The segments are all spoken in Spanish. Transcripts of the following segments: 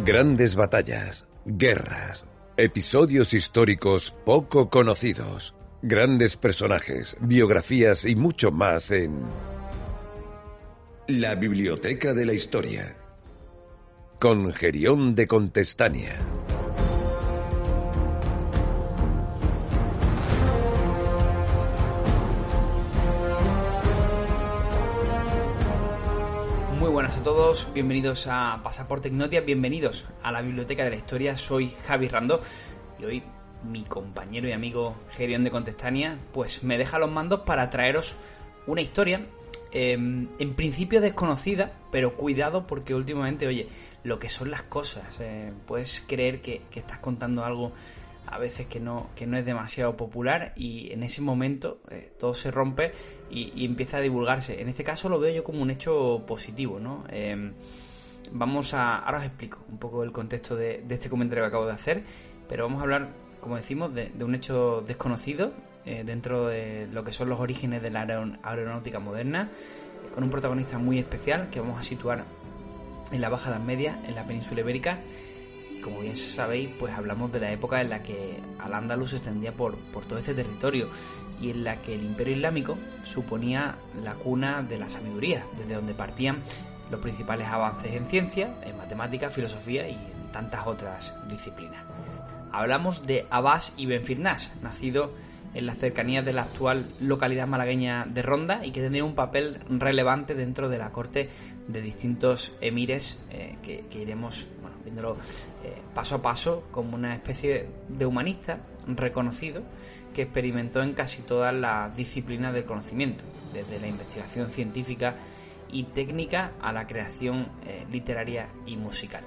Grandes batallas, guerras, episodios históricos poco conocidos, grandes personajes, biografías y mucho más en La Biblioteca de la Historia, con Gerión de Contestania. Muy buenas a todos, bienvenidos a Pasaporte Ignotia, bienvenidos a la Biblioteca de la Historia. Soy Javi Rando y hoy mi compañero y amigo Gerión de Contestania pues me deja los mandos para traeros una historia en principio desconocida, pero cuidado porque últimamente, oye, lo que son las cosas, puedes creer que estás contando algo a veces que no es demasiado popular y en ese momento todo se rompe y empieza a divulgarse. En este caso lo veo yo como un hecho positivo, ¿no? Ahora os explico un poco el contexto de este comentario que acabo de hacer, pero vamos a hablar, como decimos, de un hecho desconocido dentro de lo que son los orígenes de la aeronáutica moderna, con un protagonista muy especial que vamos a situar en la Baja Edad Media, en la península ibérica. Como bien sabéis, pues hablamos de la época en la que Al-Ándalus se extendía por todo este territorio y en la que el Imperio Islámico suponía la cuna de la sabiduría, desde donde partían los principales avances en ciencia, en matemáticas, filosofía y en tantas otras disciplinas. Hablamos de Abbas ibn Firnas, nacido en las cercanías de la actual localidad malagueña de Ronda y que tenía un papel relevante dentro de la corte de distintos emires que iremos viéndolo paso a paso como una especie de humanista reconocido que experimentó en casi todas las disciplinas del conocimiento, desde la investigación científica y técnica a la creación literaria y musical,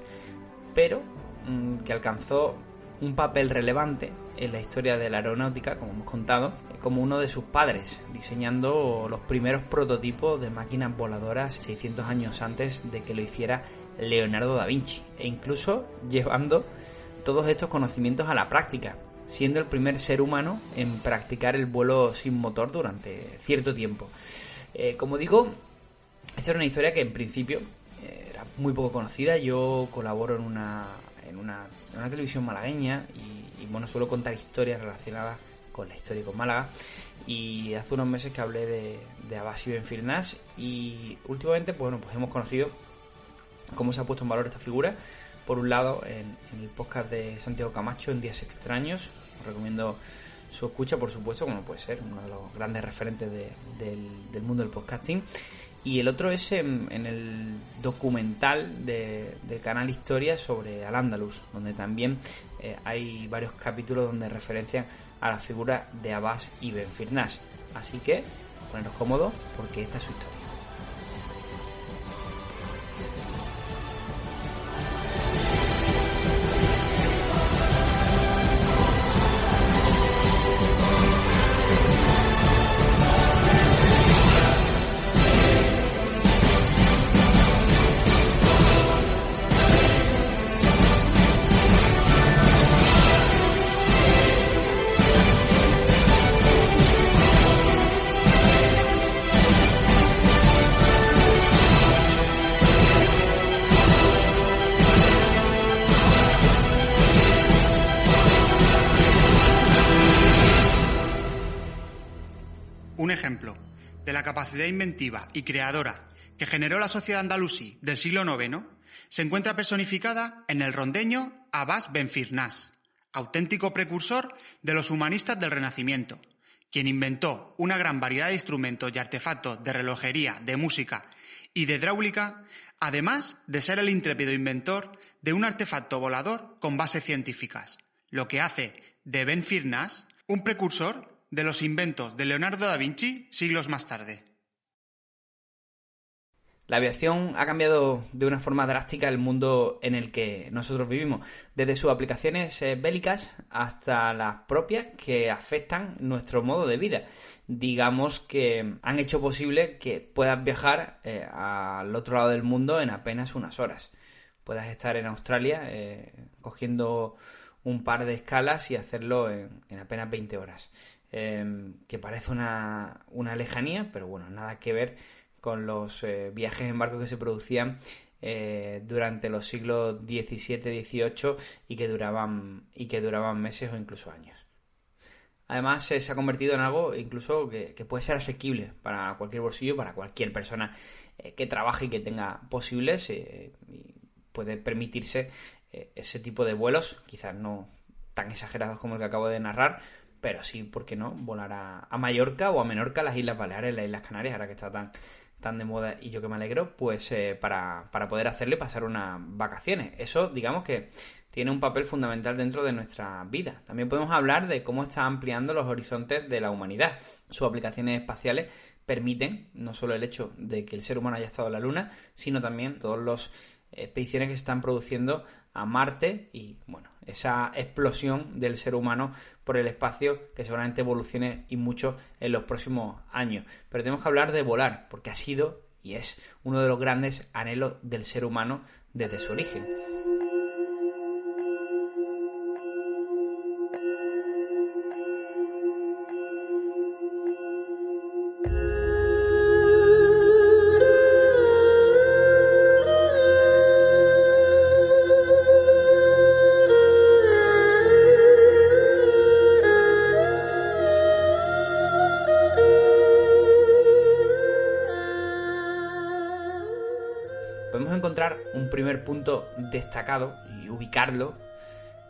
pero que alcanzó un papel relevante en la historia de la aeronáutica, como hemos contado, como uno de sus padres, diseñando los primeros prototipos de máquinas voladoras 600 años antes de que lo hiciera Leonardo da Vinci, e incluso llevando todos estos conocimientos a la práctica, siendo el primer ser humano en practicar el vuelo sin motor durante cierto tiempo. Como digo, esta era una historia que en principio era muy poco conocida. Yo colaboro en una televisión malagueña y bueno, suelo contar historias relacionadas con la historia y con Málaga, y hace unos meses que hablé de Abbas ibn Firnas y últimamente pues hemos conocido cómo se ha puesto en valor esta figura. Por un lado, en el podcast de Santiago Camacho, en Días Extraños, os recomiendo su escucha, por supuesto, como puede ser uno de los grandes referentes del mundo del podcasting. Y el otro es en el documental del canal Historia sobre Al-Ándalus, donde también hay varios capítulos donde referencian a la figura de Abbas ibn Firnas. Así que poneros cómodos porque esta es su historia. Un ejemplo de la capacidad inventiva y creadora que generó la sociedad andalusí del siglo IX se encuentra personificada en el rondeño Abbas ibn Firnas, auténtico precursor de los humanistas del Renacimiento, quien inventó una gran variedad de instrumentos y artefactos de relojería, de música y de hidráulica, además de ser el intrépido inventor de un artefacto volador con bases científicas, lo que hace de ibn Firnas un precursor de los inventos de Leonardo da Vinci siglos más tarde. La aviación ha cambiado de una forma drástica el mundo en el que nosotros vivimos, desde sus aplicaciones bélicas hasta las propias que afectan nuestro modo de vida. Digamos que han hecho posible que puedas viajar al otro lado del mundo en apenas unas horas. Puedas estar en Australia cogiendo un par de escalas y hacerlo en apenas 20 horas. Que parece una lejanía, pero bueno, nada que ver con los viajes en barco que se producían durante los siglos XVII, XVIII y que duraban meses o incluso años. Además se ha convertido en algo incluso que puede ser asequible para cualquier bolsillo, para cualquier persona que trabaje y que tenga posibles y puede permitirse ese tipo de vuelos, quizás no tan exagerados como el que acabo de narrar, pero sí, ¿por qué no?, volar a Mallorca o a Menorca, las Islas Baleares, las Islas Canarias, ahora que está tan de moda y yo que me alegro, pues para poder hacerle pasar unas vacaciones. Eso, digamos que tiene un papel fundamental dentro de nuestra vida. También podemos hablar de cómo está ampliando los horizontes de la humanidad. Sus aplicaciones espaciales permiten no solo el hecho de que el ser humano haya estado en la Luna, sino también todas las expediciones que se están produciendo a Marte y, bueno, esa explosión del ser humano por el espacio que seguramente evolucione y mucho en los próximos años. Pero tenemos que hablar de volar, porque ha sido y es uno de los grandes anhelos del ser humano desde su origen. Podemos encontrar un primer punto destacado y ubicarlo,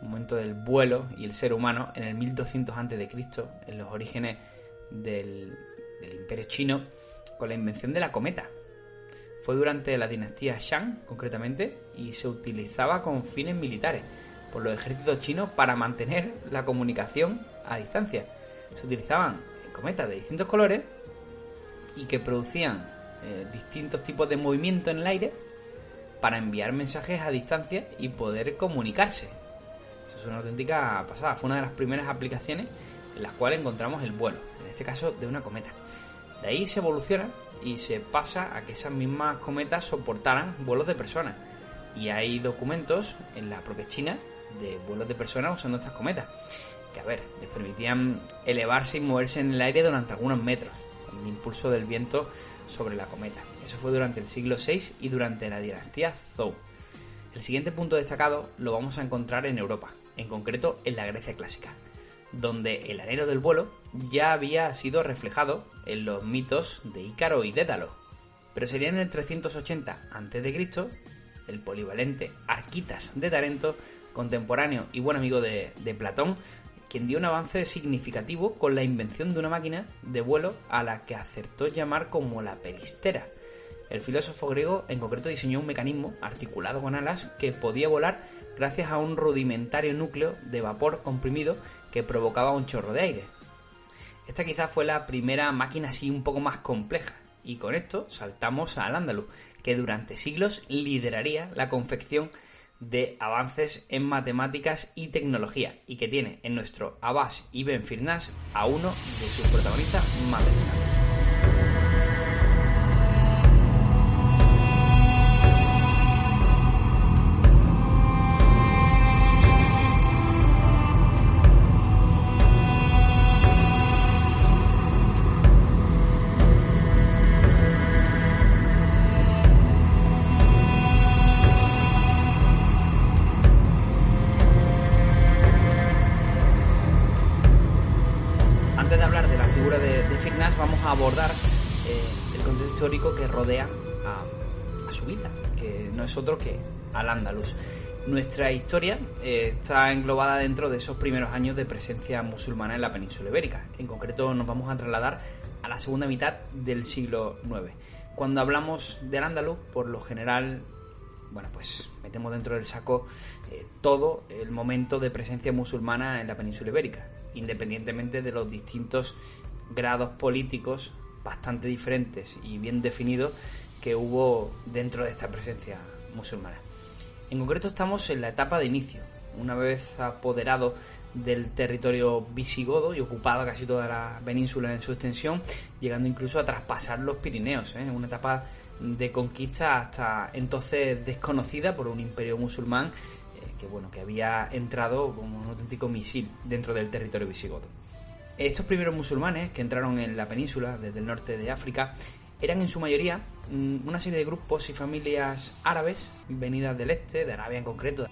un momento del vuelo y el ser humano, en el 1200 a.C., en los orígenes del Imperio Chino, con la invención de la cometa. Fue durante la dinastía Shang, concretamente, y se utilizaba con fines militares por los ejércitos chinos para mantener la comunicación a distancia. Se utilizaban cometas de distintos colores y que producían distintos tipos de movimiento en el aire para enviar mensajes a distancia y poder comunicarse. Eso es una auténtica pasada. Fue una de las primeras aplicaciones en las cuales encontramos el vuelo, en este caso de una cometa. De ahí se evoluciona y se pasa a que esas mismas cometas soportaran vuelos de personas. Y hay documentos en la propia China de vuelos de personas usando estas cometas, que les permitían elevarse y moverse en el aire durante algunos metros, con el impulso del viento sobre la cometa. Eso fue durante el siglo VI y durante la dinastía Zhou. El siguiente punto destacado lo vamos a encontrar en Europa, en concreto en la Grecia clásica, donde el anhelo del vuelo ya había sido reflejado en los mitos de Ícaro y Dédalo. Pero sería en el 380 a.C. el polivalente Arquitas de Tarento, contemporáneo y buen amigo de Platón, quien dio un avance significativo con la invención de una máquina de vuelo a la que acertó llamar como la peristera. El filósofo griego en concreto diseñó un mecanismo articulado con alas que podía volar gracias a un rudimentario núcleo de vapor comprimido que provocaba un chorro de aire. Esta quizás fue la primera máquina así un poco más compleja, y con esto saltamos a Al-Ándalus, que durante siglos lideraría la confección de avances en matemáticas y tecnología, y que tiene en nuestro Abbas ibn Firnas a uno de sus protagonistas más destacados. Antes de hablar de la figura de Firnas, vamos a abordar el contexto histórico que rodea a su vida, que no es otro que Al-Ándalus. Nuestra historia está englobada dentro de esos primeros años de presencia musulmana en la península ibérica. En concreto nos vamos a trasladar a la segunda mitad del siglo IX. Cuando hablamos de Al-Ándalus, por lo general, pues metemos dentro del saco todo el momento de presencia musulmana en la península ibérica, independientemente de los distintos grados políticos bastante diferentes y bien definidos que hubo dentro de esta presencia musulmana. En concreto estamos en la etapa de inicio, una vez apoderado del territorio visigodo y ocupada casi toda la península en su extensión, llegando incluso a traspasar los Pirineos, una etapa de conquista hasta entonces desconocida por un imperio musulmán que había entrado como un auténtico misil dentro del territorio visigodo. Estos primeros musulmanes que entraron en la península desde el norte de África Eran en su mayoría una serie de grupos y familias árabes venidas del este, de Arabia en concreto,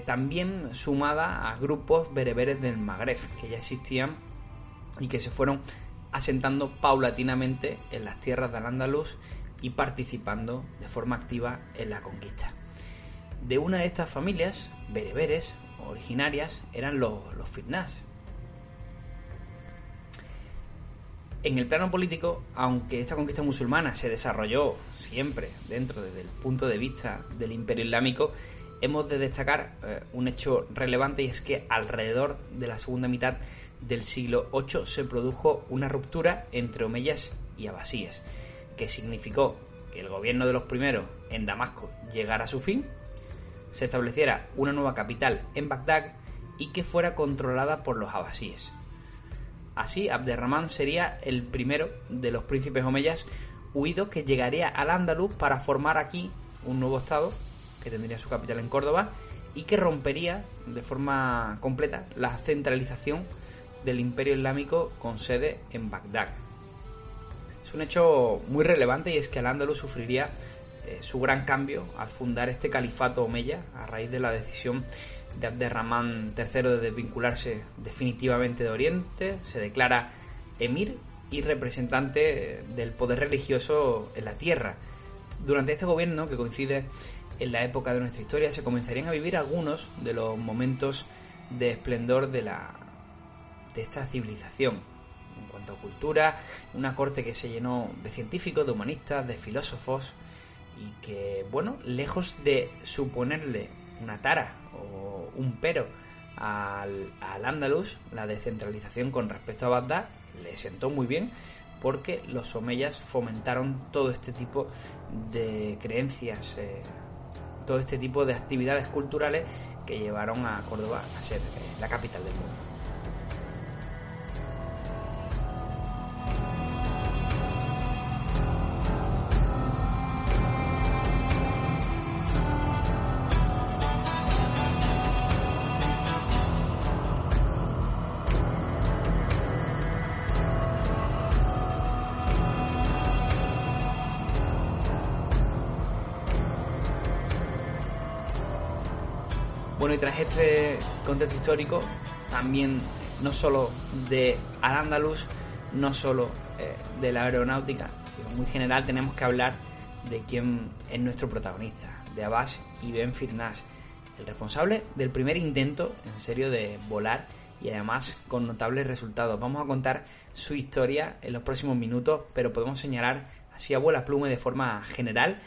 también sumada a grupos bereberes del Magreb que ya existían y que se fueron asentando paulatinamente en las tierras de Al-Ándalus y participando de forma activa en la conquista. De una de estas familias bereberes originarias eran los Firnás. En el plano político, aunque esta conquista musulmana se desarrolló siempre dentro desde el punto de vista del Imperio Islámico, hemos de destacar un hecho relevante, y es que alrededor de la segunda mitad del siglo VIII se produjo una ruptura entre omeyas y abasíes, que significó que el gobierno de los primeros en Damasco llegara a su fin, se estableciera una nueva capital en Bagdad y que fuera controlada por los abasíes. Así, Abderramán sería el primero de los príncipes omeyas huidos que llegaría al Andaluz para formar aquí un nuevo estado que tendría su capital en Córdoba y que rompería de forma completa la centralización del Imperio Islámico con sede en Bagdad. Es un hecho muy relevante, y es que Al-Ándalus sufriría su gran cambio al fundar este califato omeya a raíz de la decisión de Abderramán III de desvincularse definitivamente de Oriente. Se declara emir y representante del poder religioso en la tierra. Durante este gobierno, que coincide en la época de nuestra historia, se comenzarían a vivir algunos de los momentos de esplendor de esta civilización. En cuanto a cultura, una corte que se llenó de científicos, de humanistas, de filósofos, y que, bueno, lejos de suponerle una tara o un pero al Andalus, la descentralización con respecto a Bagdad le sentó muy bien, porque los omeyas fomentaron todo este tipo de creencias, todo este tipo de actividades culturales que llevaron a Córdoba a ser la capital del mundo. Bueno, y tras este contexto histórico, también no solo de Al-Ándalus, no solo de la aeronáutica, sino muy general, tenemos que hablar de quién es nuestro protagonista, de Abbas ibn Firnas, el responsable del primer intento en serio de volar, y además con notables resultados. Vamos a contar su historia en los próximos minutos, pero podemos señalar así a vuela pluma y de forma general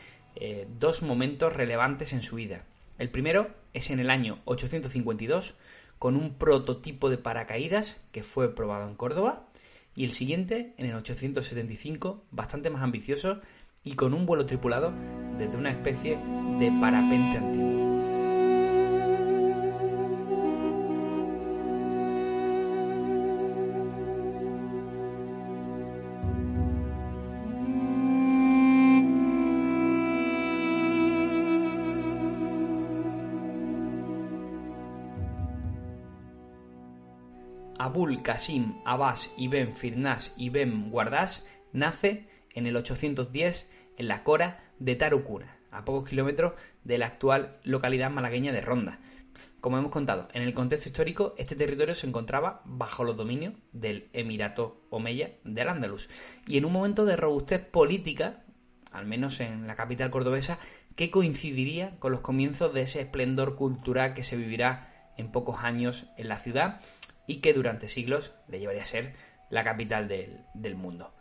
dos momentos relevantes en su vida. El primero es en el año 852, con un prototipo de paracaídas que fue probado en Córdoba, y el siguiente en el 875, bastante más ambicioso y con un vuelo tripulado desde una especie de parapente antiguo. Abul Qasim Abbas ibn Firnas ibn Wardas nace en el 810 en la Cora de Tarucura, a pocos kilómetros de la actual localidad malagueña de Ronda. Como hemos contado, en el contexto histórico, este territorio se encontraba bajo los dominios del Emirato Omeya de Al-Ándalus, y en un momento de robustez política, al menos en la capital cordobesa, que coincidiría con los comienzos de ese esplendor cultural que se vivirá en pocos años en la ciudad, y que durante siglos le llevaría a ser la capital del mundo.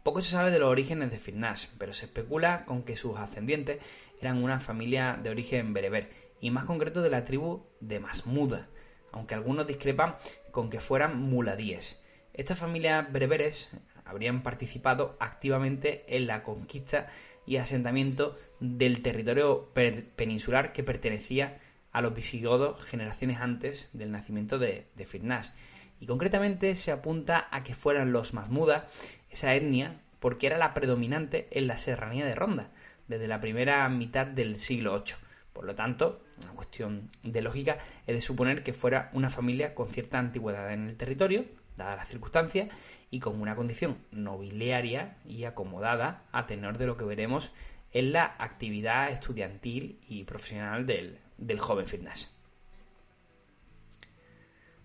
Poco se sabe de los orígenes de Firnas, pero se especula con que sus ascendientes eran una familia de origen bereber, y más concreto de la tribu de Masmuda, aunque algunos discrepan con que fueran muladíes. Estas familias bereberes habrían participado activamente en la conquista y asentamiento del territorio peninsular que pertenecía a los visigodos generaciones antes del nacimiento de Firnas, y concretamente se apunta a que fueran los Masmuda esa etnia porque era la predominante en la serranía de Ronda desde la primera mitad del siglo VIII. Por lo tanto, una cuestión de lógica es de suponer que fuera una familia con cierta antigüedad en el territorio, dadas las circunstancias, y con una condición nobiliaria y acomodada a tenor de lo que veremos en la actividad estudiantil y profesional del joven Firnás.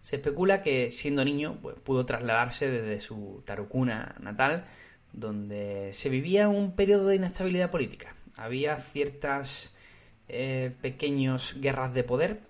Se especula que, siendo niño, pues, pudo trasladarse desde su Tarragona natal, donde se vivía un periodo de inestabilidad política. Había ciertas pequeñas guerras de poder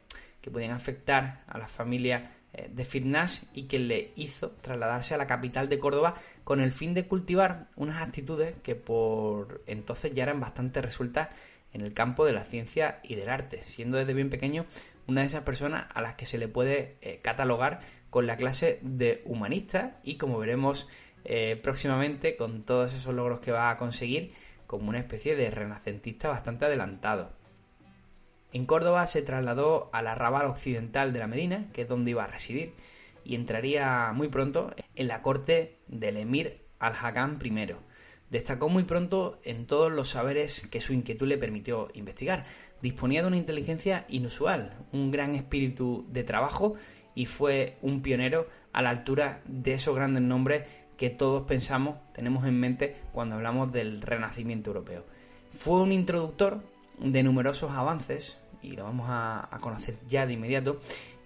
que podían afectar a la familia de Firnás y que le hizo trasladarse a la capital de Córdoba con el fin de cultivar unas actitudes que por entonces ya eran bastante resueltas en el campo de la ciencia y del arte, siendo desde bien pequeño una de esas personas a las que se le puede catalogar con la clase de humanista y, como veremos próximamente, con todos esos logros que va a conseguir, como una especie de renacentista bastante adelantado. En Córdoba se trasladó al arrabal occidental de la Medina, que es donde iba a residir, y entraría muy pronto en la corte del emir Al-Hakam I. Destacó muy pronto en todos los saberes que su inquietud le permitió investigar. Disponía de una inteligencia inusual, un gran espíritu de trabajo y fue un pionero a la altura de esos grandes nombres que todos tenemos en mente cuando hablamos del Renacimiento europeo. Fue un introductor de numerosos avances, y lo vamos a conocer ya de inmediato,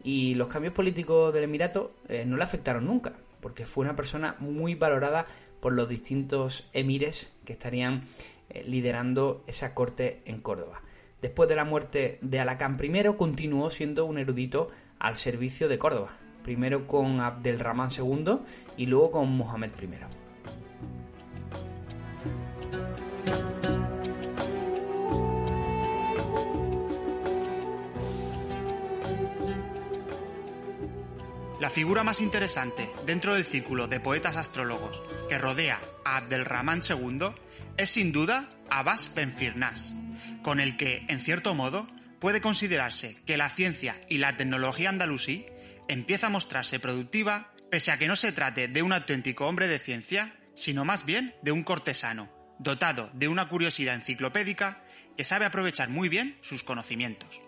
y los cambios políticos del Emirato no le afectaron nunca, porque fue una persona muy valorada por los distintos emires que estarían liderando esa corte en Córdoba. Después de la muerte de Al-Hakam I, continuó siendo un erudito al servicio de Córdoba, primero con Abdelrahman II y luego con Mohamed I. La figura más interesante dentro del círculo de poetas astrólogos que rodea a Abdelrahman II es sin duda Abbas Ben Firnás, con el que, en cierto modo, puede considerarse que la ciencia y la tecnología andalusí empieza a mostrarse productiva, pese a que no se trate de un auténtico hombre de ciencia, sino más bien de un cortesano, dotado de una curiosidad enciclopédica que sabe aprovechar muy bien sus conocimientos.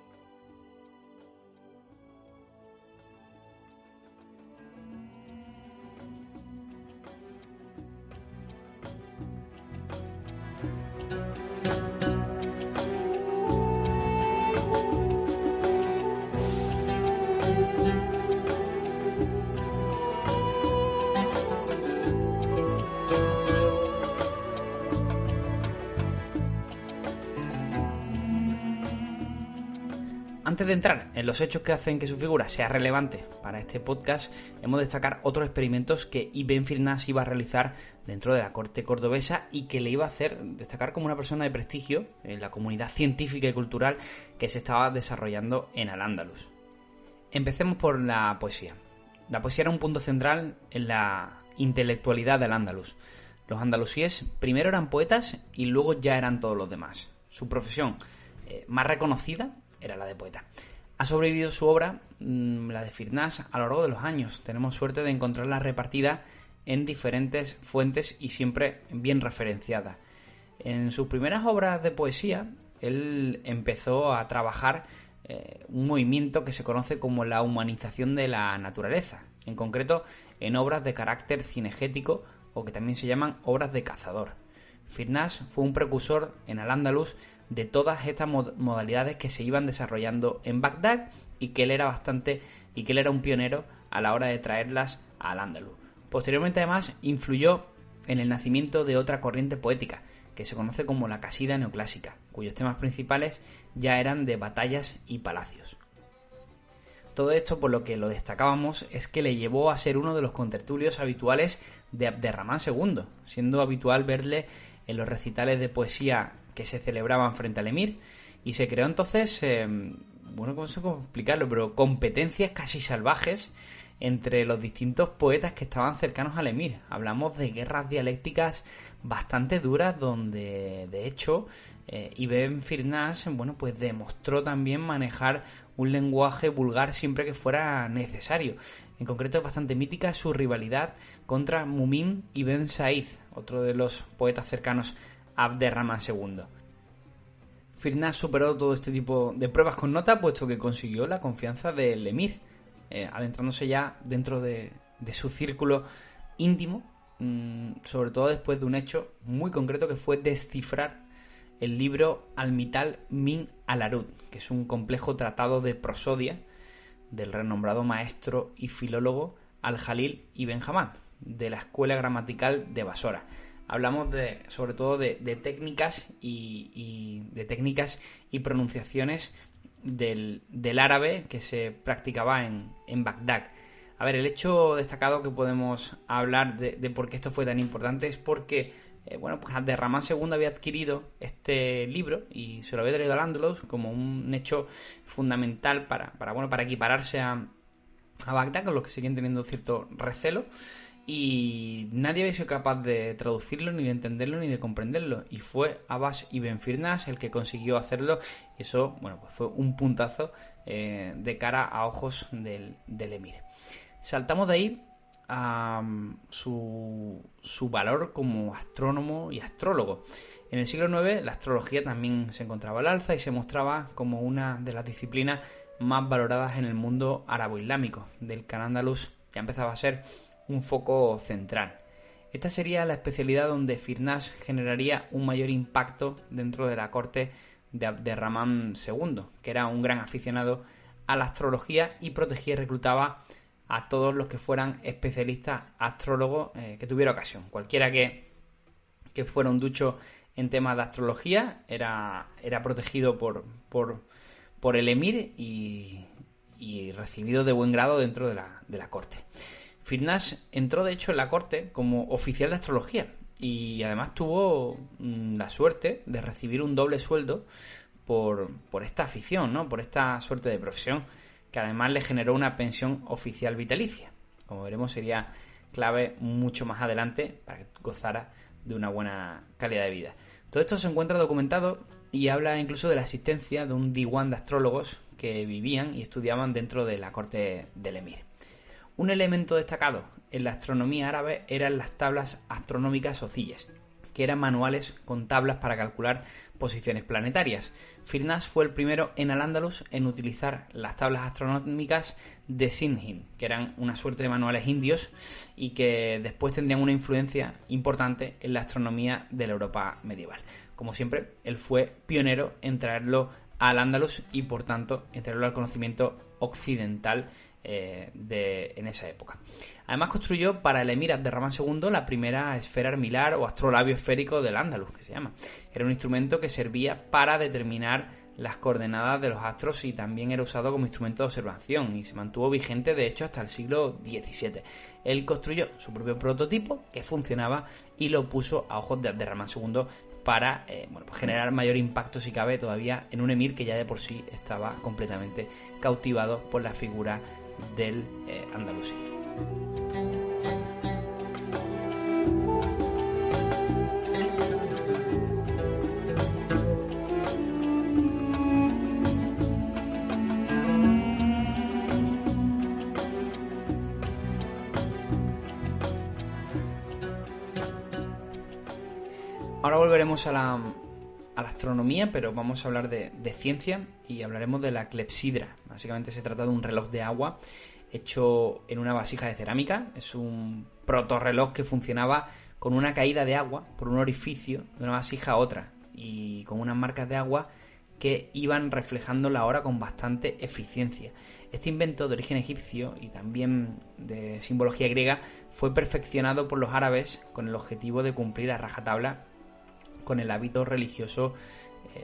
Antes de entrar en los hechos que hacen que su figura sea relevante para este podcast, hemos de destacar otros experimentos que Ibn Firnás iba a realizar dentro de la corte cordobesa y que le iba a hacer destacar como una persona de prestigio en la comunidad científica y cultural que se estaba desarrollando en Al-Ándalus. Empecemos por la poesía. La poesía era un punto central en la intelectualidad del Al-Ándalus. Los andalusíes primero eran poetas y luego ya eran todos los demás. Su profesión más reconocida era la de poeta. Ha sobrevivido su obra, la de Firnás, a lo largo de los años. Tenemos suerte de encontrarla repartida en diferentes fuentes y siempre bien referenciada. En sus primeras obras de poesía, él empezó a trabajar un movimiento que se conoce como la humanización de la naturaleza, en concreto en obras de carácter cinegético o que también se llaman obras de cazador. Firnás fue un precursor en Al-Ándalus de todas estas modalidades que se iban desarrollando en Bagdad y que él era un pionero a la hora de traerlas a Al-Ándalus. Posteriormente, además, influyó en el nacimiento de otra corriente poética que se conoce como la casida neoclásica, cuyos temas principales ya eran de batallas y palacios. Todo esto, por lo que lo destacábamos, es que le llevó a ser uno de los contertulios habituales de Abderramán II, siendo habitual verle en los recitales de poesía que se celebraban frente al emir, y se creó entonces, no sé cómo explicarlo, pero competencias casi salvajes entre los distintos poetas que estaban cercanos al emir. Hablamos de guerras dialécticas bastante duras donde, de hecho, Ibn Firnás, pues demostró también manejar un lenguaje vulgar siempre que fuera necesario. En concreto es bastante mítica su rivalidad contra Mumin ibn Said, otro de los poetas cercanos a Abderramán II. Firnás superó todo este tipo de pruebas con nota, puesto que consiguió la confianza del emir, adentrándose ya dentro de su círculo íntimo, sobre todo después de un hecho muy concreto que fue descifrar el libro Al-Mital min al-Arud, que es un complejo tratado de prosodia del renombrado maestro y filólogo Al-Jalil ibn Hamad, de la escuela gramatical de Basora. Hablamos sobre todo de técnicas y pronunciaciones del árabe que se practicaba en Bagdad. A ver, el hecho destacado que podemos hablar de por qué esto fue tan importante es porque pues Abderramán II había adquirido este libro y se lo había traído al Andalus como un hecho fundamental para equipararse a Bagdad, con los que siguen teniendo cierto recelo, y nadie había sido capaz de traducirlo, ni de entenderlo, ni de comprenderlo, y fue Abbas ibn Firnas el que consiguió hacerlo, y eso pues fue un puntazo de cara a ojos del emir. Saltamos de ahí a su valor como astrónomo y astrólogo. En el siglo IX la astrología también se encontraba al alza y se mostraba como una de las disciplinas más valoradas en el mundo árabo-islámico, del que Al-Ándalus ya empezaba a ser un foco central. Esta sería la especialidad donde Firnas generaría un mayor impacto dentro de la corte de Abderramán II, que era un gran aficionado a la astrología y protegía y reclutaba a todos los que fueran especialistas astrólogos que tuviera ocasión. Cualquiera que fuera un ducho en temas de astrología era protegido por el emir y recibido de buen grado dentro de la corte. Firnas entró de hecho en la corte como oficial de astrología y además tuvo la suerte de recibir un doble sueldo por esta afición, ¿no? Por esta suerte de profesión, que además le generó una pensión oficial vitalicia. Como veremos, sería clave mucho más adelante para que gozara de una buena calidad de vida. Todo esto se encuentra documentado y habla incluso de la existencia de un diwan de astrólogos que vivían y estudiaban dentro de la corte del emir. Un elemento destacado en la astronomía árabe eran las tablas astronómicas o cillas, que eran manuales con tablas para calcular posiciones planetarias. Firnas fue el primero en Al-Ándalus en utilizar las tablas astronómicas de Sindhin, que eran una suerte de manuales indios y que después tendrían una influencia importante en la astronomía de la Europa medieval. Como siempre, él fue pionero en traerlo al Al-Ándalus y por tanto en traerlo al conocimiento occidental en esa época. Además construyó para el emir Abderramán II la primera esfera armilar o astrolabio esférico del Andalus, que se llama. Era un instrumento que servía para determinar las coordenadas de los astros y también era usado como instrumento de observación y se mantuvo vigente de hecho hasta el siglo XVII. Él construyó su propio prototipo que funcionaba y lo puso a ojos de Abderramán II para pues generar mayor impacto, si cabe, todavía en un emir que ya de por sí estaba completamente cautivado por la figura del andalusí. Ahora volveremos a la astronomía, pero vamos a hablar de ciencia y hablaremos de la clepsidra. Básicamente se trata de un reloj de agua hecho en una vasija de cerámica. Es un protorreloj que funcionaba con una caída de agua por un orificio de una vasija a otra y con unas marcas de agua que iban reflejando la hora con bastante eficiencia. Este invento de origen egipcio y también de simbología griega fue perfeccionado por los árabes con el objetivo de cumplir a rajatabla con el hábito religioso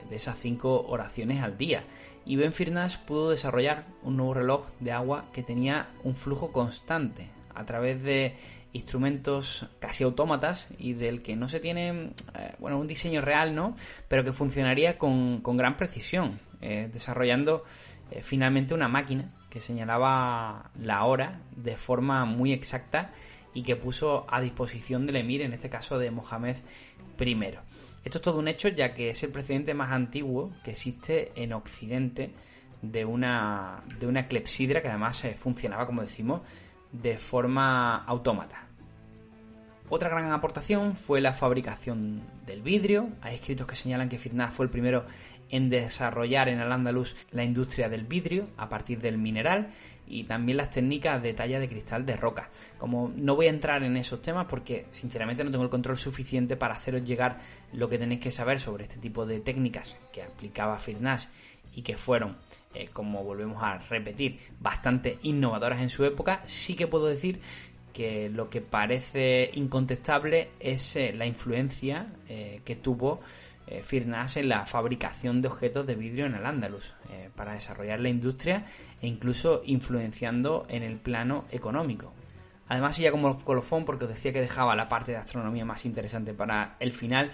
de esas 5 oraciones al día. Ibn Firnas pudo desarrollar un nuevo reloj de agua que tenía un flujo constante a través de instrumentos casi autómatas y del que no se tiene un diseño real, ¿no? Pero que funcionaría con gran precisión, desarrollando finalmente una máquina que señalaba la hora de forma muy exacta y que puso a disposición del emir, en este caso de Mohamed I. Esto es todo un hecho, ya que es el precedente más antiguo que existe en Occidente de una clepsidra que además funcionaba, como decimos, de forma autómata. Otra gran aportación fue la fabricación del vidrio. Hay escritos que señalan que Firnás fue el primero en desarrollar en Al-Ándalus la industria del vidrio a partir del mineral y también las técnicas de talla de cristal de roca. Como no voy a entrar en esos temas porque sinceramente no tengo el control suficiente para haceros llegar lo que tenéis que saber sobre este tipo de técnicas que aplicaba Firnás y que fueron, como volvemos a repetir, bastante innovadoras en su época, sí que puedo decir que lo que parece incontestable es la influencia que tuvo Firnás en la fabricación de objetos de vidrio en Al-Ándalus para desarrollar la industria e incluso influenciando en el plano económico. Además, y ya como colofón, porque os decía que dejaba la parte de astronomía más interesante para el final,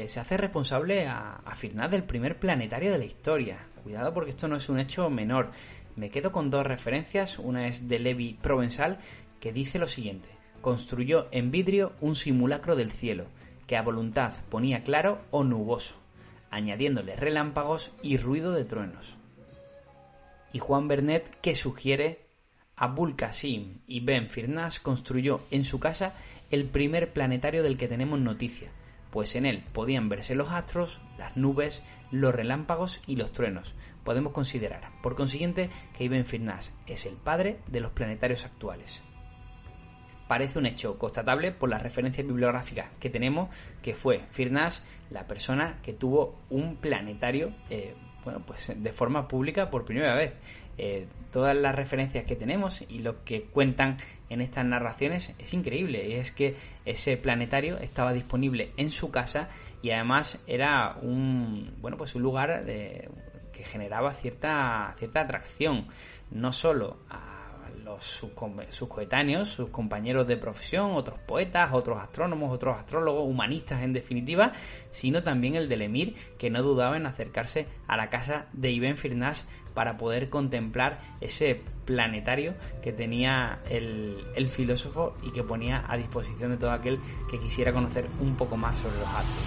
se hace responsable a Firnás del primer planetario de la historia. Cuidado porque esto no es un hecho menor. Me quedo con dos referencias, una es de Levi Provenzal, que dice lo siguiente: construyó en vidrio un simulacro del cielo, que a voluntad ponía claro o nuboso, añadiéndole relámpagos y ruido de truenos. Y Juan Vernet, que sugiere: Abul Qasim ibn Firnás construyó en su casa el primer planetario del que tenemos noticia, pues en él podían verse los astros, las nubes, los relámpagos y los truenos. Podemos considerar, por consiguiente, que Ibn Firnás es el padre de los planetarios actuales. Parece un hecho constatable por las referencias bibliográficas que tenemos que fue Firnás la persona que tuvo un planetario pues de forma pública por primera vez. Todas las referencias que tenemos y lo que cuentan en estas narraciones es increíble, y es que ese planetario estaba disponible en su casa y además era un lugar que generaba cierta atracción, no solo a sus coetáneos, sus compañeros de profesión, otros poetas, otros astrónomos, otros astrólogos, humanistas en definitiva, sino también el del emir, que no dudaba en acercarse a la casa de Ibn Firnás para poder contemplar ese planetario que tenía el filósofo y que ponía a disposición de todo aquel que quisiera conocer un poco más sobre los astros.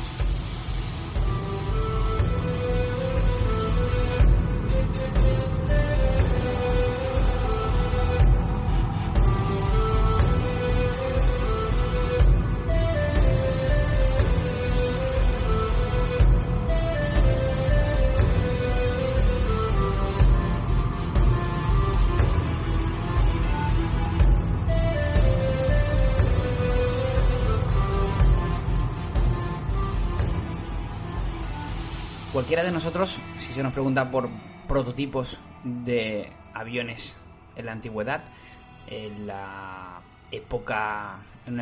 Cualquiera de nosotros, si se nos pregunta por prototipos de aviones en la antigüedad, en una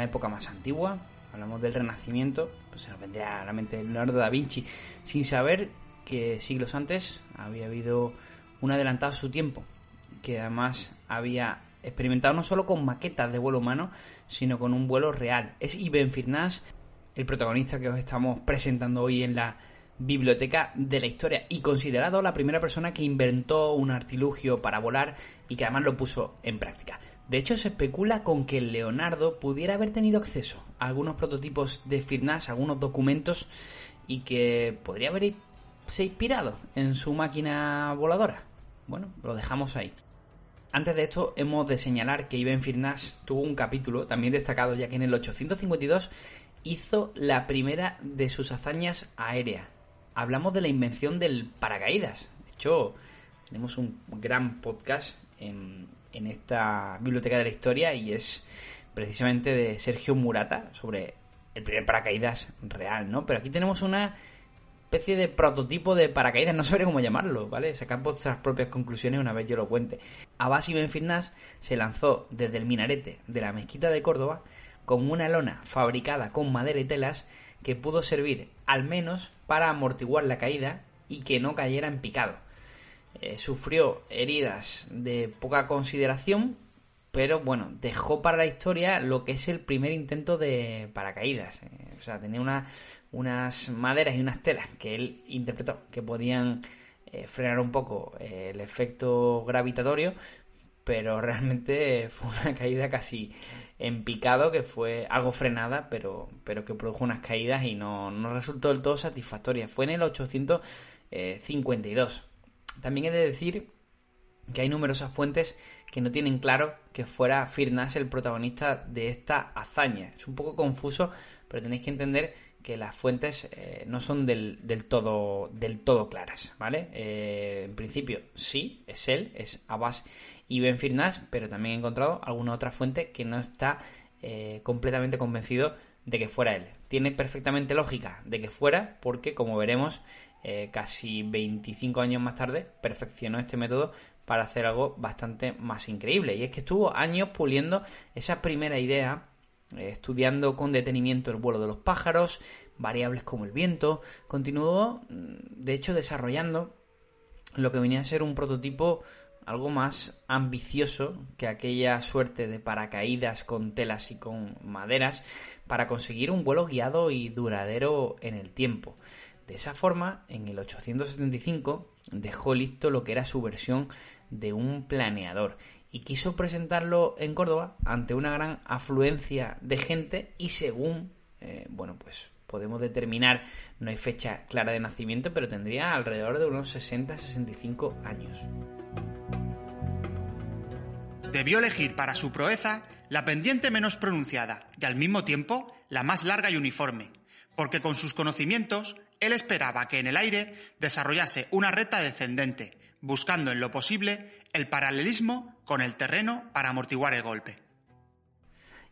época más antigua, hablamos del Renacimiento, pues se nos vendría a la mente Leonardo da Vinci, sin saber que siglos antes había habido un adelantado a su tiempo, que además había experimentado no solo con maquetas de vuelo humano, sino con un vuelo real. Es Ibn Firnás, el protagonista que os estamos presentando hoy en la biblioteca de la historia, y considerado la primera persona que inventó un artilugio para volar y que además lo puso en práctica. De hecho, se especula con que Leonardo pudiera haber tenido acceso a algunos prototipos de Firnás, algunos documentos, y que podría haberse inspirado en su máquina voladora. Bueno, lo dejamos ahí. Antes de esto, hemos de señalar que Ibn Firnás tuvo un capítulo también destacado, ya que en el 852 hizo la primera de sus hazañas aéreas. Hablamos de la invención del paracaídas. De hecho, tenemos un gran podcast en esta biblioteca de la historia y es precisamente de Sergio Murata sobre el primer paracaídas real, ¿no? Pero aquí tenemos una especie de prototipo de paracaídas, no sabré cómo llamarlo, ¿vale? Sacad vuestras propias conclusiones una vez yo lo cuente. Abbas Ibn Firnás se lanzó desde el minarete de la mezquita de Córdoba con una lona fabricada con madera y telas que pudo servir al menos para amortiguar la caída y que no cayera en picado. Sufrió heridas de poca consideración, pero bueno, dejó para la historia lo que es el primer intento de paracaídas. O sea, tenía unas maderas y unas telas que él interpretó que podían frenar un poco el efecto gravitatorio, pero realmente fue una caída casi en picado, que fue algo frenada, pero que produjo unas caídas y no resultó del todo satisfactoria. Fue en el 852. También he de decir que hay numerosas fuentes que no tienen claro que fuera Firnas el protagonista de esta hazaña. Es un poco confuso, pero tenéis que entender que las fuentes no son del todo claras, ¿vale? En principio sí, es él, es Abbas ibn Firnas, pero también he encontrado alguna otra fuente que no está completamente convencido de que fuera él. Tiene perfectamente lógica de que fuera, porque como veremos, casi 25 años más tarde perfeccionó este método para hacer algo bastante más increíble. Y es que estuvo años puliendo esa primera idea, estudiando con detenimiento el vuelo de los pájaros, variables como el viento. Continuó, de hecho, desarrollando lo que venía a ser un prototipo algo más ambicioso que aquella suerte de paracaídas con telas y con maderas para conseguir un vuelo guiado y duradero en el tiempo. De esa forma, en el 875 dejó listo lo que era su versión de un planeador y quiso presentarlo en Córdoba ante una gran afluencia de gente y según, pues podemos determinar, no hay fecha clara de nacimiento, pero tendría alrededor de unos 60-65 años. Debió elegir para su proeza la pendiente menos pronunciada y al mismo tiempo la más larga y uniforme, porque con sus conocimientos él esperaba que en el aire desarrollase una recta descendente, buscando en lo posible el paralelismo con el terreno para amortiguar el golpe.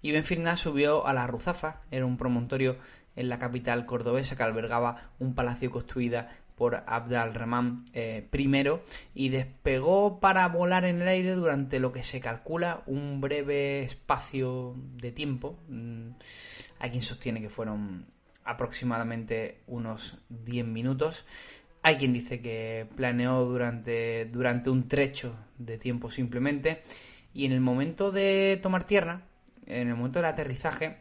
Ibn Firnas subió a la Ruzafa, era un promontorio en la capital cordobesa que albergaba un palacio construido por Abd al-Rahman I, y despegó para volar en el aire durante lo que se calcula un breve espacio de tiempo. Hay quien sostiene que fueron aproximadamente unos 10 minutos. Hay quien dice que planeó durante un trecho de tiempo simplemente, y en el momento de tomar tierra, en el momento del aterrizaje,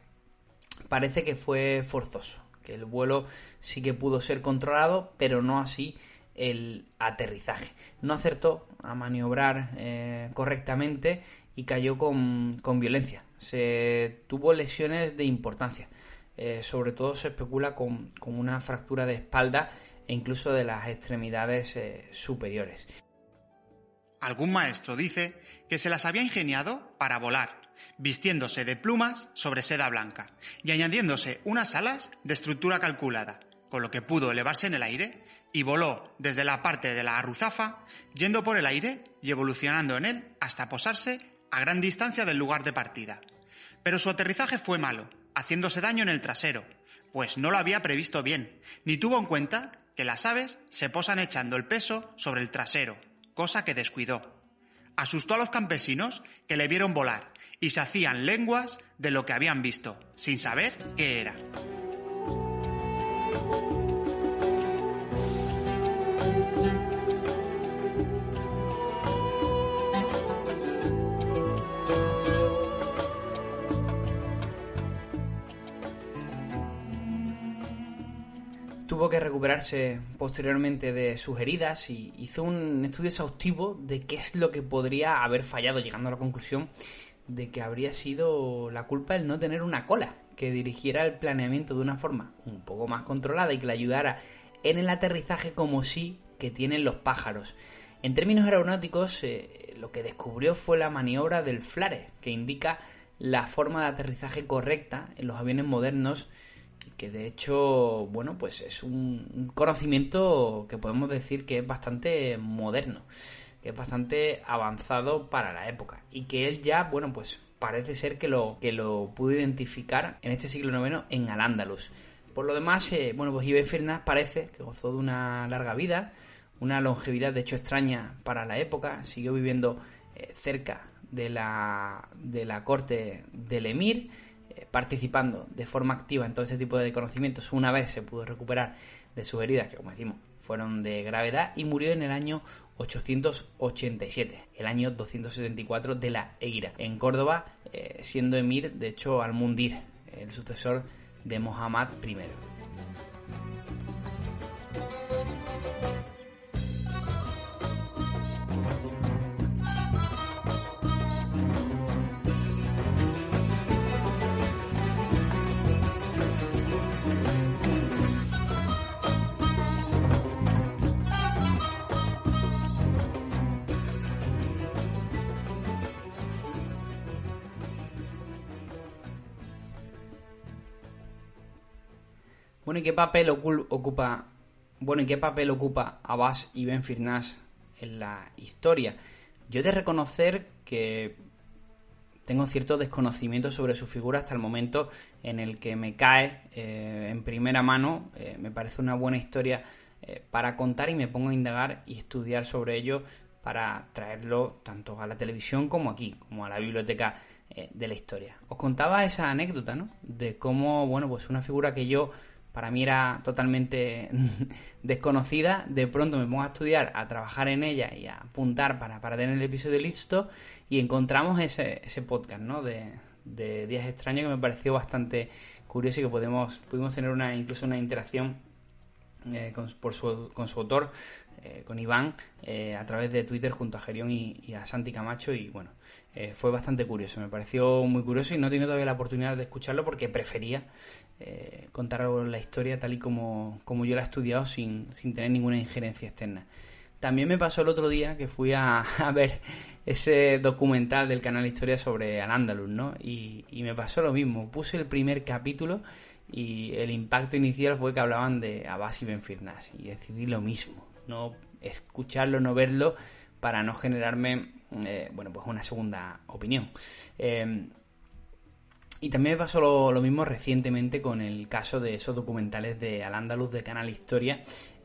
parece que fue forzoso, que el vuelo sí que pudo ser controlado, pero no así el aterrizaje. No acertó a maniobrar correctamente y cayó con violencia. Se tuvo lesiones de importancia. Sobre todo se especula con una fractura de espalda e incluso de las extremidades superiores. Algún maestro dice que se las había ingeniado para volar, vistiéndose de plumas sobre seda blanca y añadiéndose unas alas de estructura calculada, con lo que pudo elevarse en el aire y voló desde la parte de la Ruzafa, yendo por el aire y evolucionando en él hasta posarse a gran distancia del lugar de partida. Pero su aterrizaje fue malo, haciéndose daño en el trasero, pues no lo había previsto bien, ni tuvo en cuenta que las aves se posan echando el peso sobre el trasero, cosa que descuidó. Asustó a los campesinos que le vieron volar y se hacían lenguas de lo que habían visto, sin saber qué era. Tuvo que recuperarse posteriormente de sus heridas y hizo un estudio exhaustivo de qué es lo que podría haber fallado, llegando a la conclusión de que habría sido la culpa el no tener una cola que dirigiera el planeamiento de una forma un poco más controlada y que le ayudara en el aterrizaje como sí que tienen los pájaros. En términos aeronáuticos, lo que descubrió fue la maniobra del flare, que indica la forma de aterrizaje correcta en los aviones modernos, que de hecho, pues es un conocimiento que podemos decir que es bastante moderno, que es bastante avanzado para la época, y que él ya, pues parece ser que lo pudo identificar en este siglo IX en Al-Ándalus. Por lo demás, pues Ibn Firnas parece que gozó de una larga vida, una longevidad de hecho extraña para la época. Siguió viviendo cerca de la corte del emir, participando de forma activa en todo este tipo de conocimientos. Una vez se pudo recuperar de sus heridas, que como decimos fueron de gravedad, y murió en el año 887, el año 274 de la Eira, en Córdoba, siendo emir de hecho Al-Mundir, el sucesor de Muhammad I. Bueno, ¿y qué papel ocupa Abbas ibn Firnas en la historia? Yo he de reconocer que tengo cierto desconocimiento sobre su figura hasta el momento en el que me cae en primera mano. Me parece una buena historia para contar y me pongo a indagar y estudiar sobre ello para traerlo tanto a la televisión como aquí, como a la biblioteca de la historia. Os contaba esa anécdota, ¿no? De cómo, bueno, pues una figura que para mí era totalmente desconocida, de pronto me pongo a estudiar, a trabajar en ella y a apuntar para tener el episodio listo, y encontramos ese podcast, ¿no? de Días Extraños, que me pareció bastante curioso y que pudimos tener incluso una interacción con su autor, con Iván, a través de Twitter junto a Gerión y a Santi Camacho, y bueno, fue bastante curioso, me pareció muy curioso y no he tenido todavía la oportunidad de escucharlo porque prefería contar la historia tal y como yo la he estudiado sin tener ninguna injerencia externa. También me pasó el otro día que fui a ver ese documental del canal Historia sobre Al-Ándalus, ¿no? Y me pasó lo mismo, puse el primer capítulo y el impacto inicial fue que hablaban de Abbas ibn Firnas y decidí lo mismo, no escucharlo, no verlo, para no generarme pues una segunda opinión. Y también me pasó lo mismo recientemente con el caso de esos documentales de Al-Ándalus de Canal Historia,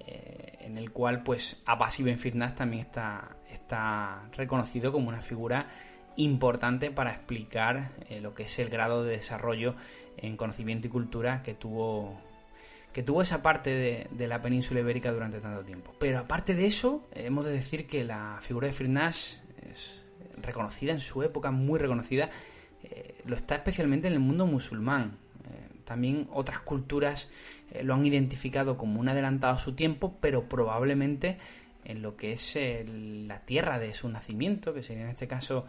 en el cual pues Abbas ibn Firnas también está reconocido como una figura importante para explicar lo que es el grado de desarrollo en conocimiento y cultura que tuvo esa parte de la península ibérica durante tanto tiempo. Pero aparte de eso, hemos de decir que la figura de Firnas es reconocida en su época, muy reconocida. Lo está especialmente en el mundo musulmán. También otras culturas lo han identificado como un adelantado a su tiempo, pero probablemente en lo que es la tierra de su nacimiento, que sería en este caso,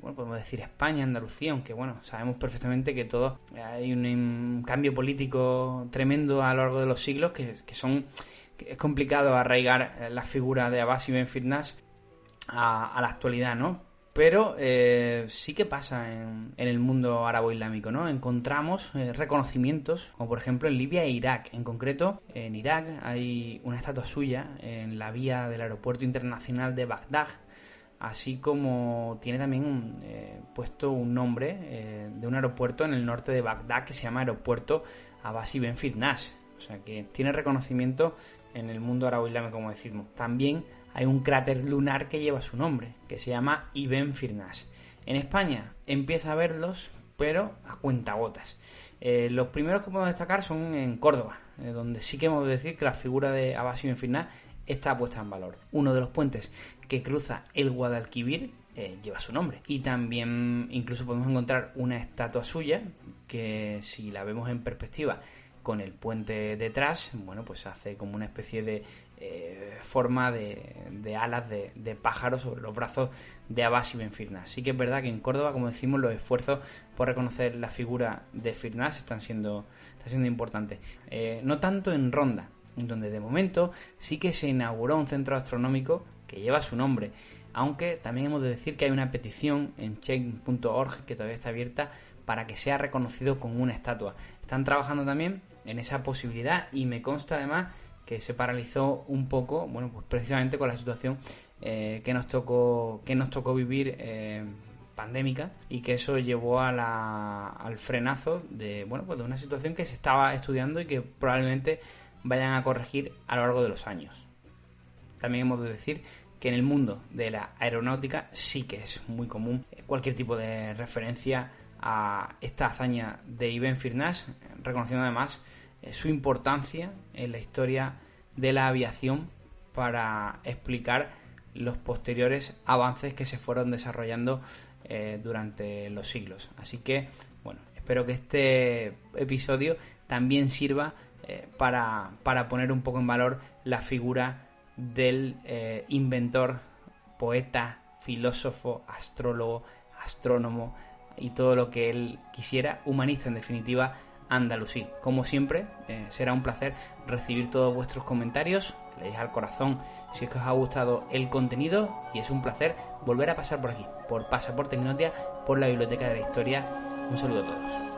podemos decir España, Andalucía, aunque sabemos perfectamente que hay un cambio político tremendo a lo largo de los siglos, que es complicado arraigar la figura de Abbas ibn Firnas a la actualidad, ¿no? Pero sí que pasa en el mundo árabe-islámico, ¿no? Encontramos reconocimientos, como por ejemplo en Libia e Irak. En concreto, en Irak hay una estatua suya en la vía del aeropuerto internacional de Bagdad, así como tiene también puesto un nombre de un aeropuerto en el norte de Bagdad que se llama Aeropuerto Abbas ibn Firnas. O sea que tiene reconocimiento en el mundo árabe-islámico, como decimos. También hay un cráter lunar que lleva su nombre, que se llama Ibn Firnas. En España empieza a verlos, pero a cuentagotas. Los primeros que podemos destacar son en Córdoba, donde sí que hemos de decir que la figura de Abbas ibn Firnas está puesta en valor. Uno de los puentes que cruza el Guadalquivir lleva su nombre. Y también incluso podemos encontrar una estatua suya que, si la vemos en perspectiva con el puente detrás, pues hace como una especie de forma de alas de pájaro sobre los brazos de Abbas ibn Firnas. Sí que es verdad que en Córdoba, como decimos, los esfuerzos por reconocer la figura de Firnas están siendo importantes. No tanto en Ronda, donde de momento sí que se inauguró un centro astronómico que lleva su nombre, aunque también hemos de decir que hay una petición en change.org que todavía está abierta para que sea reconocido con una estatua. Están trabajando también en esa posibilidad y me consta además que se paralizó un poco, pues precisamente con la situación que nos tocó vivir pandémica, y que eso llevó al frenazo de una situación que se estaba estudiando y que probablemente vayan a corregir a lo largo de los años. También hemos de decir que en el mundo de la aeronáutica sí que es muy común cualquier tipo de referencia a esta hazaña de Ibn Firnas, reconociendo además su importancia en la historia de la aviación para explicar los posteriores avances que se fueron desarrollando durante los siglos. Así que, espero que este episodio también sirva para poner un poco en valor la figura del inventor, poeta, filósofo, astrólogo, astrónomo y todo lo que él quisiera, humanista en definitiva, andalusí. Como siempre, será un placer recibir todos vuestros comentarios, que le deis al corazón si es que os ha gustado el contenido, y es un placer volver a pasar por aquí, por Pasaporte Ignotia, por la Biblioteca de la Historia. Un saludo a todos.